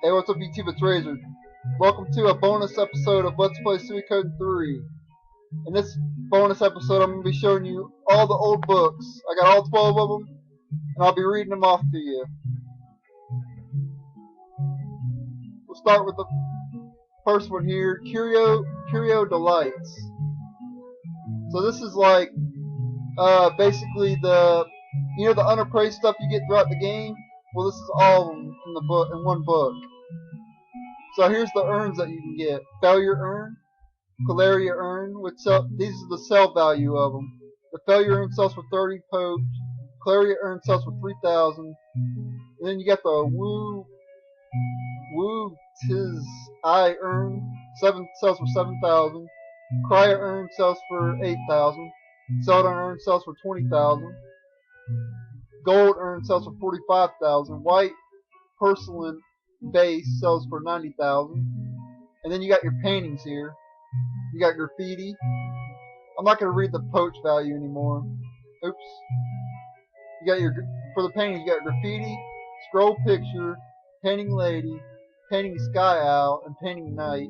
Hey, what's up YouTube, it's Razor. Welcome to a bonus episode of Let's Play Suikoden 3. In this bonus episode, I'm going to be showing you all the old books. I got all 12 of them, and I'll be reading them off to you. We'll start with the first one here, Curio Delights. So this is like, basically the unappraised stuff you get throughout the game. Well, this is all of them in the book, in one book. So here's the urns that you can get. Failure urn, Caleria urn, which these are the sell value of them. The failure urn sells for 30 poach. Caleria urn sells for 3,000. And then you got the Woo Tis I urn, sells for 7,000. Cryo urn sells for 8,000. Seldon urn sells for 20,000. Gold urn sells for 45,000. White porcelain base sells for 90,000. And then you got your paintings here. You got graffiti. I'm not going to read the poach value anymore. Oops. You got your, for the paintings, you got graffiti, scroll picture, painting lady, painting sky owl, and painting night.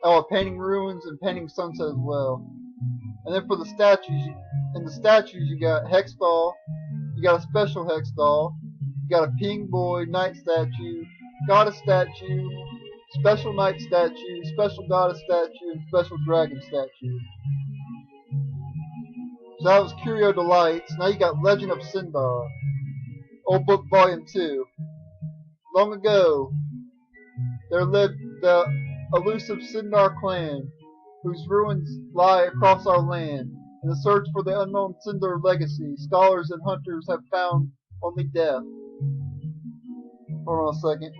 Oh, painting ruins and painting sunset as well. And then for the statues, you got Hextall, you got a special Hextall, you got a Ping Boy Knight statue, Goddess statue, special Knight statue, special Goddess statue, and special Dragon statue. So that was Curio Delights. Now you got Legend of Sindar, Old Book Volume 2. Long ago, there lived the elusive Sindar clan, whose ruins lie across our land. In the search for the unknown Sindar legacy, scholars and hunters have found only death. Hold on a second.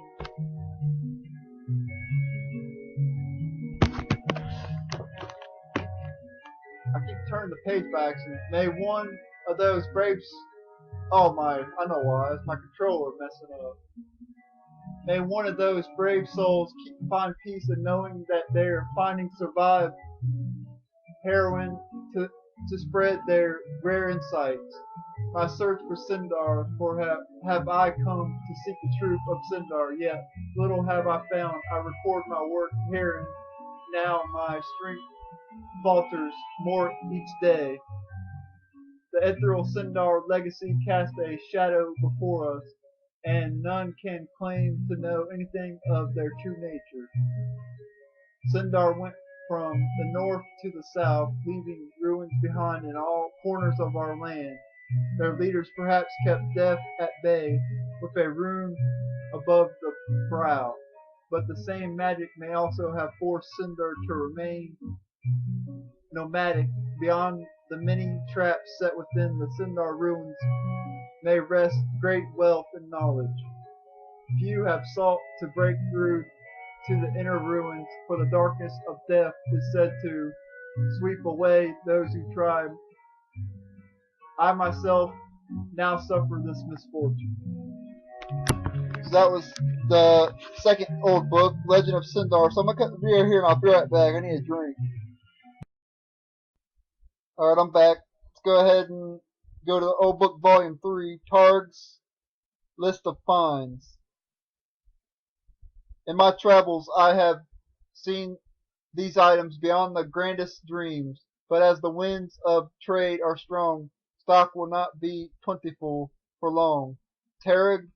I keep turning the page by accident. May one of those brave... Oh my, I know why. It's my controller messing up. May one of those brave souls find peace in knowing that they are finding survived heroin to spread their rare insights. My search for Sindar, for have I come to seek the truth of Sindar, yet little have I found. I record my work here, and now my strength falters more each day. The ethereal Sindar legacy casts a shadow before us, and none can claim to know anything of their true nature. Sindar went from the north to the south, leaving ruins behind in all corners of our land. Their leaders perhaps kept death at bay with a rune above the brow, but the same magic may also have forced Sindar to remain nomadic. Beyond the many traps set within the Sindar ruins may rest great wealth and knowledge. Few have sought to break through to the inner ruins, for the darkness of death is said to sweep away those who try. I myself now suffer this misfortune. So that was the second old book, Legend of Sindar. So I'm going to cut the video here and I'll be right back. I need a drink. Alright, I'm back. Let's go ahead and go to the old book volume 3, Targ's List of Finds. In my travels, I have seen these items beyond the grandest dreams, but as the winds of trade are strong, stock will not be plentiful for long. Targ,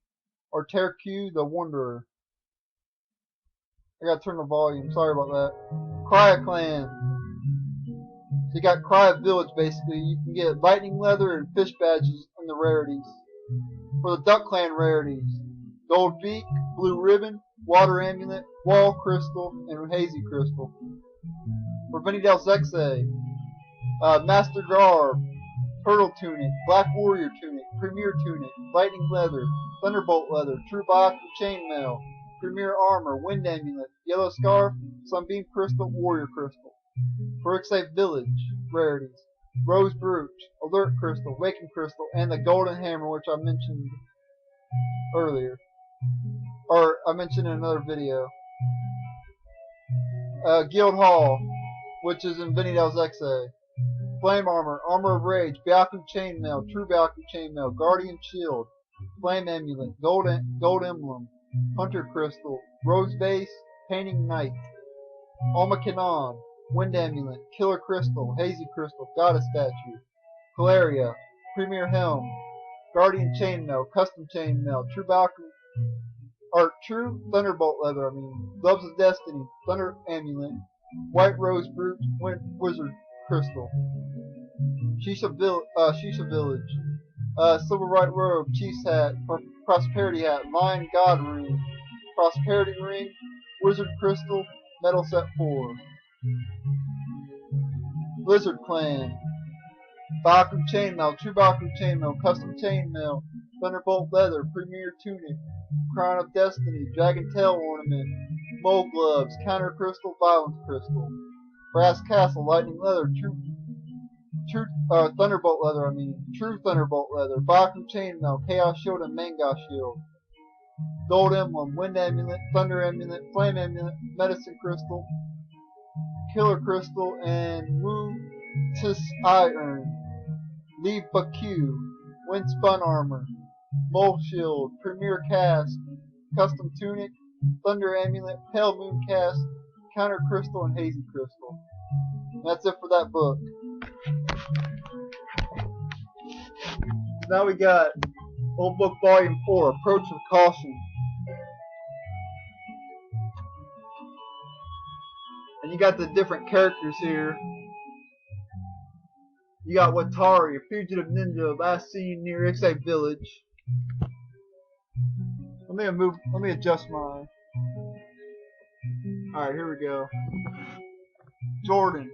or Terku the Wanderer. I gotta turn the volume, sorry about that. Crya Clan. So you got Crya Village basically. You can get lightning leather and fish badges in the rarities. For the Duck Clan rarities, gold beak, blue ribbon, water amulet, wall crystal, and hazy crystal. For Vinidale Zexe, Master Garb, Turtle Tunic, Black Warrior Tunic, Premier Tunic, Lightning Leather, Thunderbolt Leather, True Biotic Chainmail, Premier Armor, Wind Amulet, Yellow Scarf, Sunbeam Crystal, Warrior Crystal. For Ixay Village, rarities, Rose Brooch, Alert Crystal, Waking Crystal, and the Golden Hammer, which I mentioned earlier. Or I mentioned in another video. Guild Hall, which is in Vinidale Zexe. Flame Armor, Armor of Rage, Byaku Chainmail, True Byaku Chainmail, Guardian Shield, Flame Amulet, Gold Emblem, Hunter Crystal, Rose Vase, Painting Night. Alma Canon, Wind Amulet, Killer Crystal, Hazy Crystal, Goddess Statue. Calaria, Premier Helm, Guardian Chainmail, Custom Chainmail, True Valkyrie, or True Thunderbolt Leather, Gloves of Destiny, Thunder Amulet, White Rose Brute, Wizard Crystal. Shisha Village, Silver White Robe, Chief's Hat, Prosperity Hat, Lion God Ring, Prosperity Ring, Wizard Crystal, Metal Set 4. Blizzard Clan, Valkyrie Chainmail, True Valkyrie Chainmail, Custom Chainmail, Thunderbolt Leather, Premier Tunic, Crown of Destiny, Dragon Tail Ornament, Mole Gloves, Counter Crystal, Violence Crystal. Brass Castle, Lightning Leather, Thunderbolt Leather, True Thunderbolt Leather, Valkyrie Chainmail, Chaos Shield, and Mangosh Shield. Gold Emblem, Wind Amulet, Thunder Amulet, Flame Amulet, Medicine Crystal, Killer Crystal, and Wu Tis Iron. Leave Baku, Wind Spun Armor, Mole Shield, Premier Cast, Custom Tunic, Thunder Amulet, Pale Moon Cast, Counter Crystal, and Hazy Crystal. And that's it for that book. Now we got Old Book Volume 4, Approach with Caution. And you got the different characters here. You got Watari, a fugitive ninja, last seen near Ixay Village. Let me adjust mine. Alright, here we go. Gordon,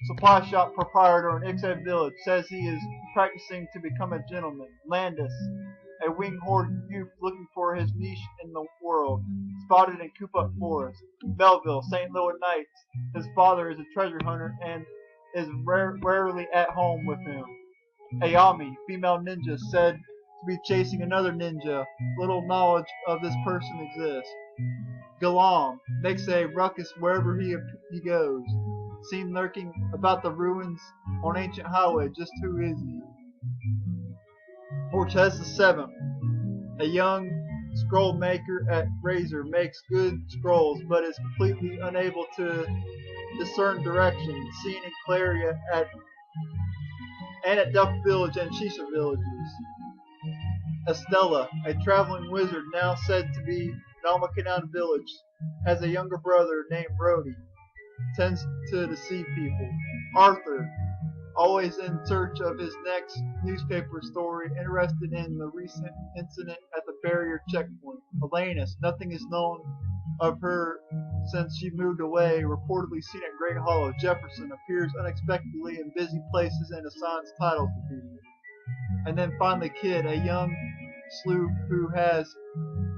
supply shop proprietor in Ixay Village, says he is practicing to become a gentleman. Landis, a wing-horde youth looking for his niche in the world, spotted in Coop-Up Forest. Melville, St. Louis Knights, his father is a treasure hunter and is rarely at home with him. Ayami, female ninja, said to be chasing another ninja. Little knowledge of this person exists. Galam makes a ruckus wherever he goes. Seen lurking about the ruins on Ancient Highway. Just who is he? Cortez the 7th, a young scroll maker at Razor, makes good scrolls but is completely unable to discern direction. Seen in Claria at Duck Village and Shisha Villages. Estella, a traveling wizard now said to be in Almacanon Village, has a younger brother named Rhodey, tends to deceive people. Arthur, always in search of his next newspaper story, interested in the recent incident at the barrier checkpoint. Elenis, nothing is known of her since she moved away, reportedly seen at Great Hollow. Jefferson appears unexpectedly in busy places and assigns titles to people. And then finally Kid, a young sleuth who has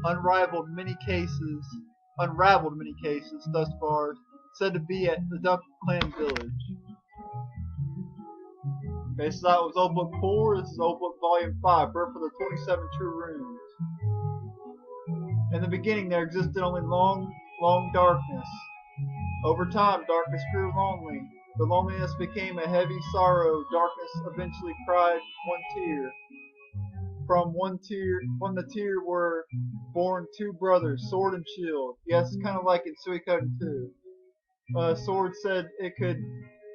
unraveled many cases thus far, said to be at the Duck Clan Village. Okay, so that was Old Book 4. This is Old Book Volume 5, Birth of the 27 True Runes. In the beginning there existed only long darkness. Over time, darkness grew lonely. The loneliness became a heavy sorrow. Darkness eventually cried one tear. From the tear were born two brothers, Sword and Shield. Yes, it's kind of like in Suikoden 2. Sword said it could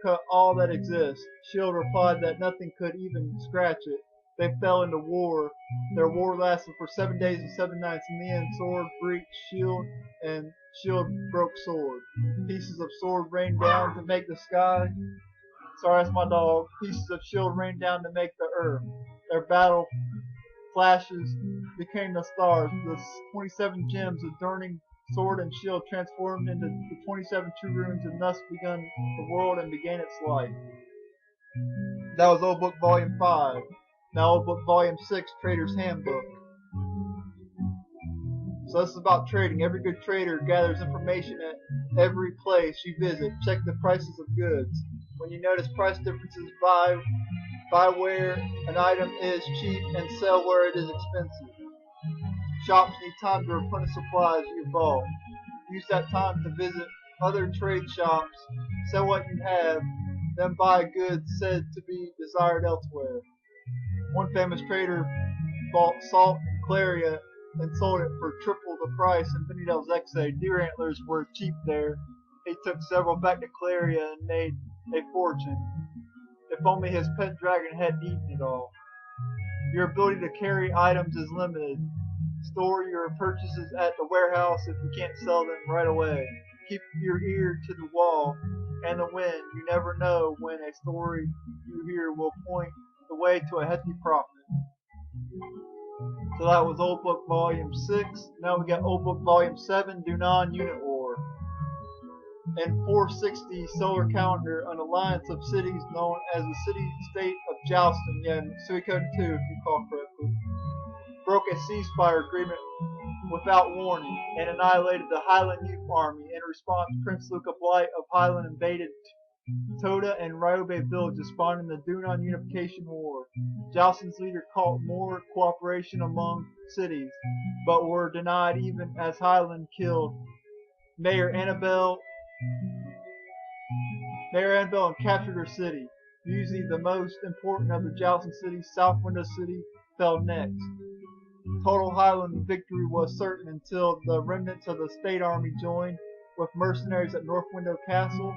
cut all that exists. Shield replied that nothing could even scratch it. They fell into war. Their war lasted for 7 days and 7 nights. In the end, Sword breached Shield, and Shield broke Sword. Pieces of Sword rained down to make the sky. Sorry, that's my dog. Pieces of Shield rained down to make the earth. Their battle flashes became the stars. The 27 gems of Durning Sword and Shield transformed into the 27 True Runes, and thus begun the world and began its life. That was Old Book Volume 5. Now Old Book Volume 6, Trader's Handbook. So this is about trading. Every good trader gathers information at every place you visit. Check the prices of goods. When you notice price differences, buy where an item is cheap and sell where it is expensive. Shops need time to replenish supplies you've bought. Use that time to visit other trade shops, sell what you have, then buy goods said to be desired elsewhere. One famous trader bought salt in Claria and sold it for triple the price in Finnedel's Exe. Deer antlers were cheap there. He took several back to Claria and made a fortune. If only his pet dragon hadn't eaten it all. Your ability to carry items is limited. Store your purchases at the warehouse if you can't sell them right away. Keep your ear to the wall and the wind. You never know when a story you hear will point the way to a hefty profit. So that was Old Book Volume 6. Now we got Old Book Volume 7, Dunan Unit War. In 460 solar calendar, an alliance of cities known as the city-state of Joustin, Suikoden 2 if you recall correctly, broke a ceasefire agreement without warning and annihilated the Highland Youth Army. In response, Prince Luca Blight of Highland invaded Toda and Ryobe villages, spawning the Dunan Unification War. Joustin's leader called more cooperation among cities, but were denied even as Highland killed Mayor Annabelle and captured her city. Usually the most important of the Joustin cities, South Window City, fell next. Total Highland victory was certain until the remnants of the state army joined with mercenaries at North Window Castle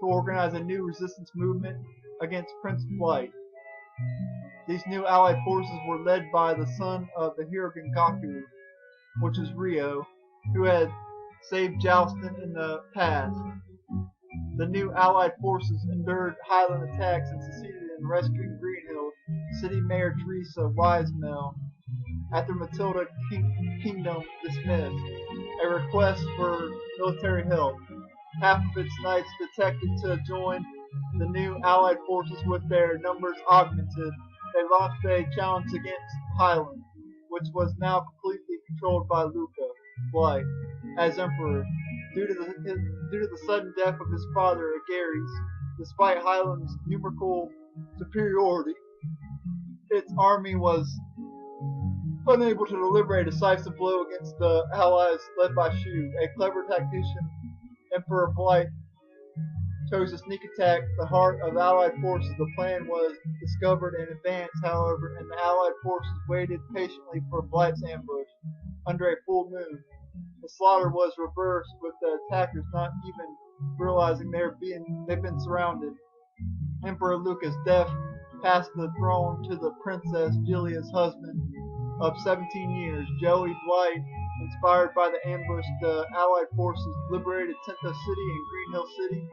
to organize a new resistance movement against Prince Blight. These new allied forces were led by the son of the hero Gengaku, which is Ryo, who had saved Joustin in the past. The new allied forces endured Highland attacks and succeeded in rescuing Greenhill City Mayor Teresa Wisemel after Matilda Kingdom dismissed a request for military help. Half of its knights detected to join the new allied forces with their numbers augmented. They launched a challenge against Highland, which was now completely controlled by Luca Blight as emperor. Due to the sudden death of his father Ageres, despite Highland's numerical superiority, its army was unable to deliver a decisive blow against the allies led by Shu. A clever tactician, Emperor Blight chose to sneak attack the heart of allied forces. The plan was discovered in advance, however, and the allied forces waited patiently for Blight's ambush. Under a full moon, the slaughter was reversed, with the attackers not even realizing they've been surrounded. Emperor Luca's death passed the throne to the Princess Julia's husband of 17 years, Joey Blight. Inspired by the ambush, the allied forces liberated Tenta City and Greenhill City.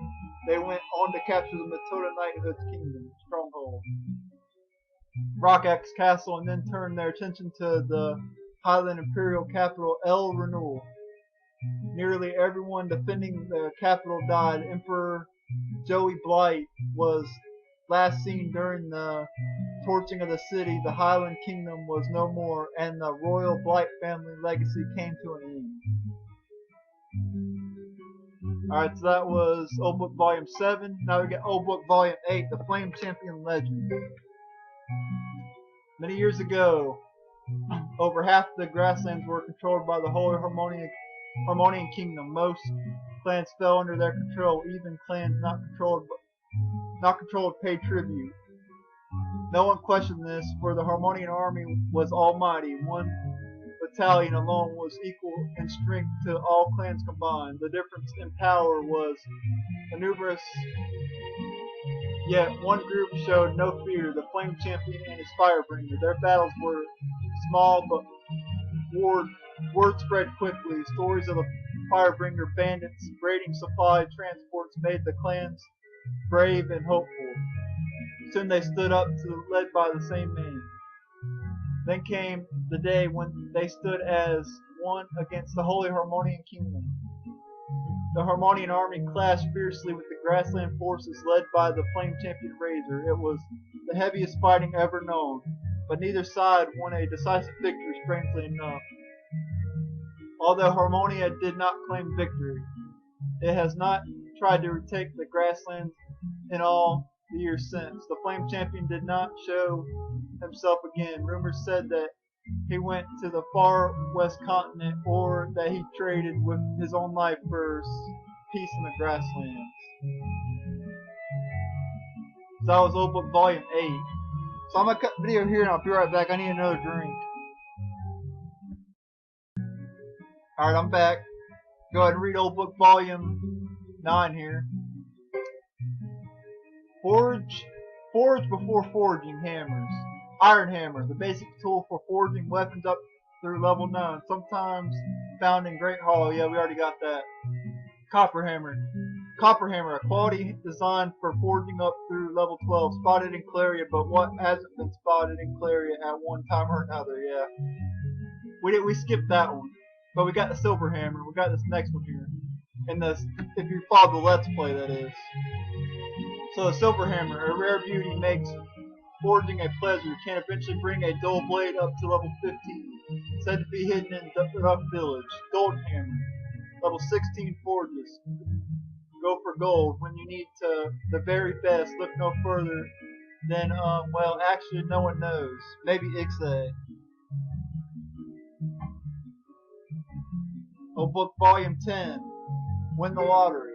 They went on to capture the Matilda Knighthood's kingdom, stronghold, Rockaxe Castle, and then turned their attention to the Highland Imperial capital, El Renewal. Nearly everyone defending the capital died. Emperor Joey Blight was last seen during the torching of the city. The Highland Kingdom was no more, and the royal Blight family legacy came to an end. Alright, so that was Old Book Volume 7. Now we get Old Book Volume 8, The Flame Champion Legend. Many years ago, over half the grasslands were controlled by the Holy Harmonian Kingdom. Most clans fell under their control. Even clans not controlled paid tribute. No one questioned this, for the Harmonian army was almighty. One battalion alone was equal in strength to all clans combined. The difference in power was numerous, yet one group showed no fear, the Flame Champion and his Firebringer. Their battles were small, but word spread quickly. Stories of the Firebringer bandits raiding supply transports made the clans brave and hopeful. Soon they stood up led by the same man. Then came the day when they stood as one against the Holy Harmonian Kingdom. The Harmonian army clashed fiercely with the grassland forces led by the Flame Champion Razor. It was the heaviest fighting ever known, but neither side won a decisive victory, strangely enough. Although Harmonia did not claim victory, it has not tried to retake the grasslands in all the years since. The Flame Champion did not show himself again. Rumors said that he went to the far west continent, or that he traded with his own life for peace in the grasslands. So that was Old Book Volume 8. So I'm going to cut the video here and I'll be right back. I need another drink. Alright, I'm back. Go ahead and read old book volume 9 here. Forge before forging hammers. Iron hammer, the basic tool for forging weapons up through level 9, sometimes found in Great Hall. Yeah, we already got that. Copper hammer. Copper hammer, a quality designed for forging up through level 12, spotted in Claria, but what hasn't been spotted in Claria at one time or another, yeah. We skipped that one. But we got the silver hammer, we got this next one here. And this, if you follow the Let's Play, that is. So the silver hammer, a rare beauty, makes forging a pleasure, can eventually bring a dull blade up to level 15, said to be hidden in Duck Village. Gold hammer, level 16 forges. Go for gold when you need to the very best. Look no further than well, actually no one knows. Maybe Ixay. Oh, book volume 10. Win the lottery.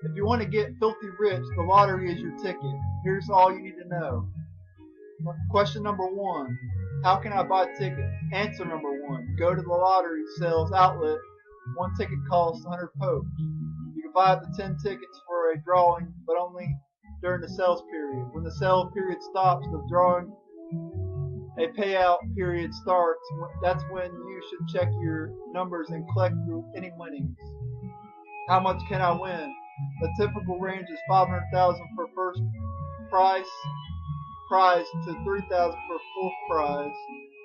If you want to get filthy rich, the lottery is your ticket. Here's all you need to know. Question number 1. How can I buy tickets? Answer number 1. Go to the lottery sales outlet. One ticket costs 100 pokes. You can buy up to 10 tickets for a drawing, but only during the sales period. When the sale period stops, the drawing, a payout period starts. That's when you should check your numbers and collect any winnings. How much can I win? The typical range is 500,000 for first prize to 3,000 for fourth prize.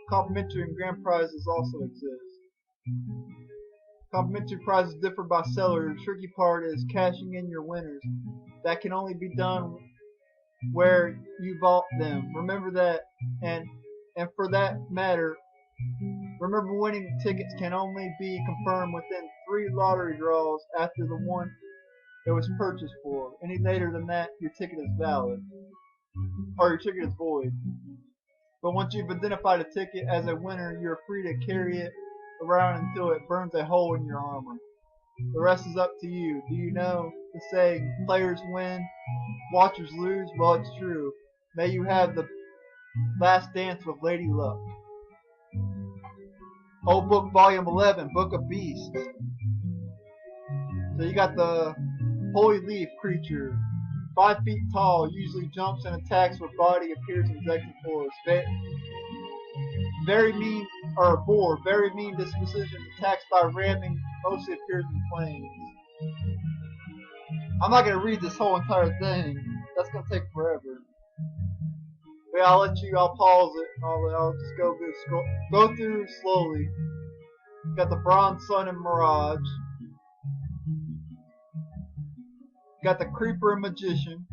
Complimentary and grand prizes also exist. Complimentary prizes differ by seller. The tricky part is cashing in your winners. That can only be done where you vault them. Remember that, and for that matter, remember winning tickets can only be confirmed within 3 lottery draws after the one it was purchased for. Any later than that, your ticket is valid, or your ticket is void. But once you've identified a ticket as a winner, you're free to carry it around until it burns a hole in your armor. The rest is up to you. Do you know the saying, players win, watchers lose? Well, it's true. May you have the last dance with Lady Luck. Old book volume 11, Book of Beasts. So you got the holy leaf creature, 5 feet tall, usually jumps and attacks with body, appears in executive force. Very mean, or boar, very mean disposition, attacks by ramming, mostly appears in planes. I'm not going to read this whole entire thing. That's going to take forever. But yeah, I'll pause it, and I'll just go through slowly. Got the Bronze Sun and Mirage. Got the Creeper and Magician.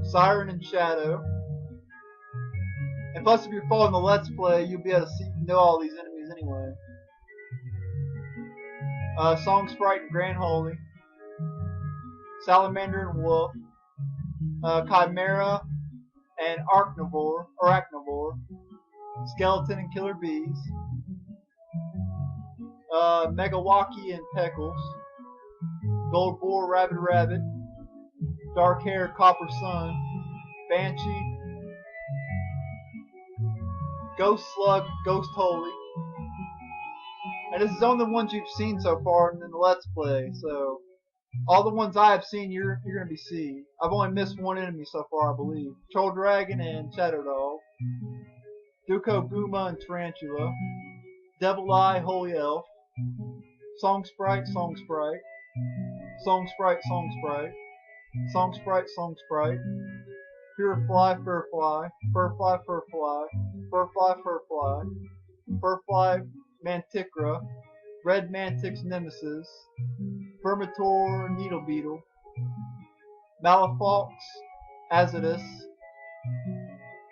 Siren and Shadow. And plus, if you're following the Let's Play, you'll be able to know all these enemies anyway. Song Sprite and Grand Holy. Salamander and Wolf. Chimera and Arachnivore. Skeleton and Killer Bees. Megawaki and Peckles. Gold Boar, Rabbit. Dark Hair, Copper Sun. Banshee. Ghost Slug, Ghost Holy. And this is only the ones you've seen so far in the Let's Play, so all the ones I have seen you're gonna be seeing. I've only missed one enemy so far, I believe. Troll Dragon and Shadow Dog. Duko Guma and Tarantula. Devil Eye, Holy Elf. Song Sprite. Song Sprite. Pure Fly, Fur Fly. Furfly, Manticora. Red Mantic's Nemesis. Vermitor, Needle Beetle. Malafox, Azidus.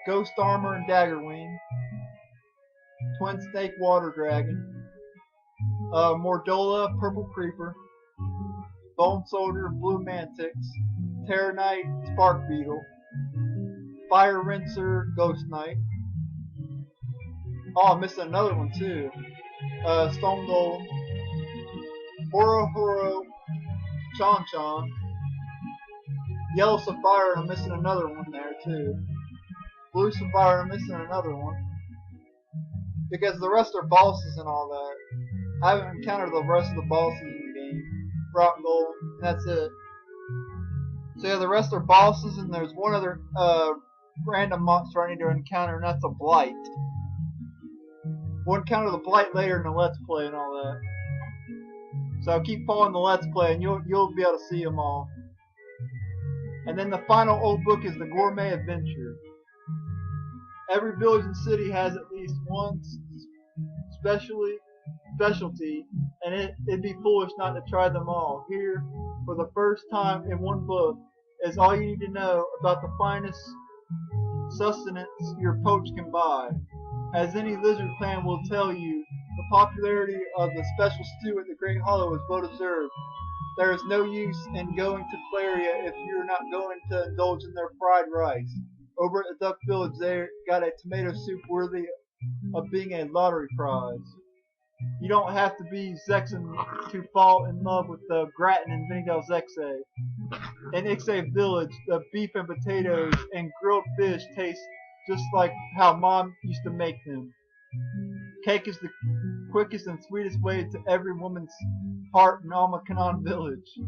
Ghost Armor and Daggerwing. Twin Snake Water Dragon. Mordola, Purple Creeper. Bone Soldier, Blue Mantix. Terror Knight, Spark Beetle. Fire Rincer, Ghost Knight. Oh, I'm missing another one too. Stone Golem. Horo, Chan. Yellow Sapphire, I'm missing another one there too. Blue Sapphire, I'm missing another one. because the rest are bosses and all that. I haven't encountered the rest of the bosses in the game. Rock Gold, and that's it. So yeah, the rest are bosses, and there's one other random monster I need to encounter, and that's a blight. We'll encounter the blight later in the Let's Play and all that. So keep following the Let's Play, and you'll be able to see them all. And then the final old book is the Gourmet Adventure. Every village and city has at least one specialty, and it'd be foolish not to try them all. Here, for the first time in one book, is all you need to know about the finest sustenance your poach can buy. As any lizard clan will tell you, the popularity of the special stew at the Great Hollow is well deserved. There is no use in going to Claria if you're not going to indulge in their fried rice. Over at the Duck Village, they got a tomato soup worthy of being a lottery prize. You don't have to be Zexan to fall in love with the gratin and Vinidel Zexe. In Ixay Village, the beef and potatoes and grilled fish taste just like how Mom used to make them. Cake is the quickest and sweetest way to every woman's heart in Alma Kanan Village.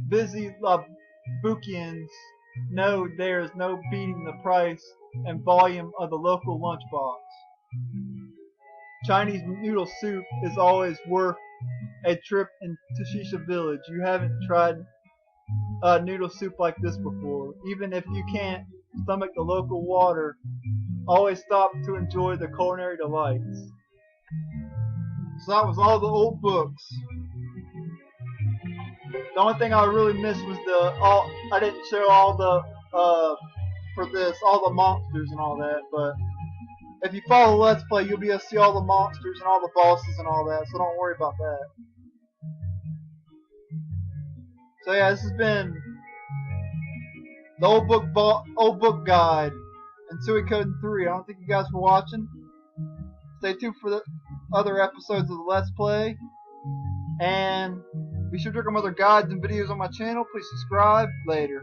Busy Bukians know there is no beating the price and volume of the local lunchbox. Chinese noodle soup is always worth a trip into Shisha Village. You haven't tried noodle soup like this before. Even if you can't stomach the local water, always stop to enjoy the culinary delights. So that was all the old books. The only thing I really missed was I didn't show all the all the monsters and all that, but if you follow Let's Play, you'll be able to see all the monsters and all the bosses and all that, so don't worry about that. So yeah, this has been the old book guide and Suikoden 3. I don't think you guys were watching. Stay tuned for the other episodes of the Let's Play, and be sure to check out other guides and videos on my channel. Please subscribe. Later.